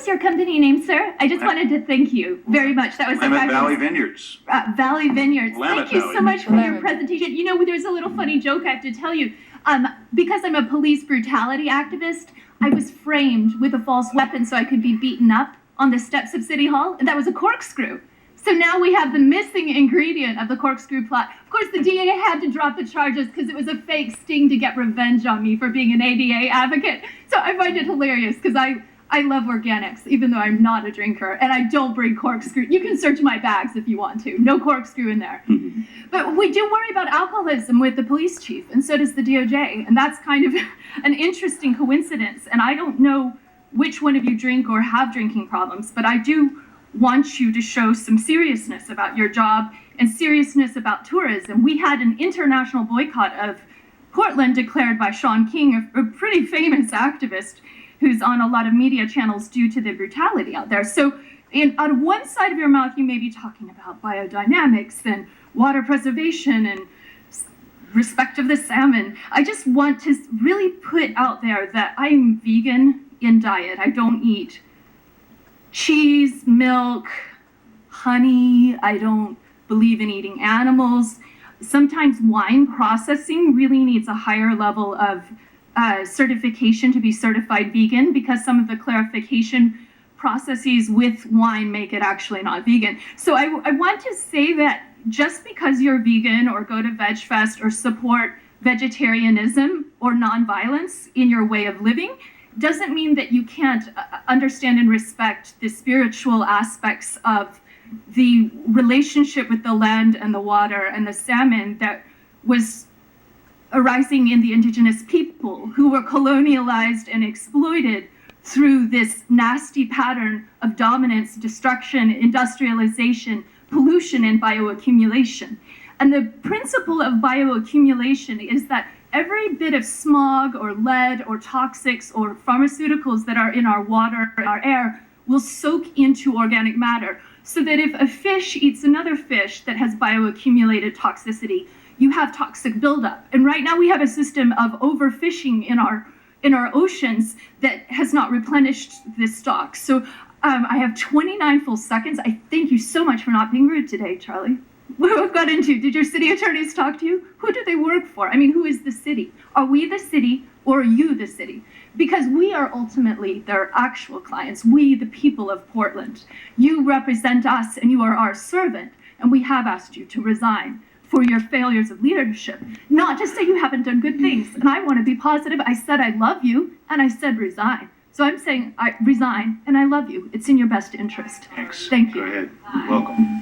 your company name, sir? I just wanted to thank you very much. That was I'm at Valley Vineyards. Valley Vineyards. Willamette Thank you Valley. so much for your presentation. You know, there's a little funny joke I have to tell you. Because I'm a police brutality activist, I was framed with a false weapon so I could be beaten up on the steps of City Hall, and that was a corkscrew. So now we have the missing ingredient of the corkscrew plot. Of course, the DA had to drop the charges because it was a fake sting to get revenge on me for being an ADA advocate. So I find it hilarious because I love organics, even though I'm not a drinker, and I don't bring corkscrew. You can search my bags if you want to. No corkscrew in there. But we do worry about alcoholism with the police chief, and so does the DOJ. And that's kind of an interesting coincidence. And I don't know which one of you drink or have drinking problems, but I do want you to show some seriousness about your job and seriousness about tourism. We had an international boycott of Portland declared by Sean King, a pretty famous activist who's on a lot of media channels due to the brutality out there. So on one side of your mouth, you may be talking about biodynamics and water preservation and respect of the salmon. I just want to really put out there that I'm vegan in diet. I don't eat cheese, milk, honey. I don't believe in eating animals. Sometimes wine processing really needs a higher level of certification to be certified vegan, because some of the clarification processes with wine make it actually not vegan. So I want to say that just because you're vegan or go to VegFest or support vegetarianism or nonviolence in your way of living doesn't mean that you can't understand and respect the spiritual aspects of the relationship with the land and the water and the salmon that was arising in the indigenous people who were colonialized and exploited through this nasty pattern of dominance, destruction, industrialization, pollution, and bioaccumulation. And the principle of bioaccumulation is that every bit of smog or lead or toxics or pharmaceuticals that are in our water, our air, will soak into organic matter. So that if a fish eats another fish that has bioaccumulated toxicity, you have toxic buildup. And right now we have a system of overfishing in our oceans that has not replenished this stock. So I have 29 full seconds. I thank you so much for not being rude today, Charlie. What have I got into? Did your city attorneys talk to you? Who do they work for? I mean, who is the city? Are we the city or are you the city? Because we are ultimately their actual clients. We, the people of Portland. You represent us and you are our servant. And we have asked you to resign for your failures of leadership. Not to say you haven't done good things. And I want to be positive. I said I love you and I said resign. So I'm saying I resign and I love you. It's in your best interest. Thanks. Thank you. Go ahead. Welcome.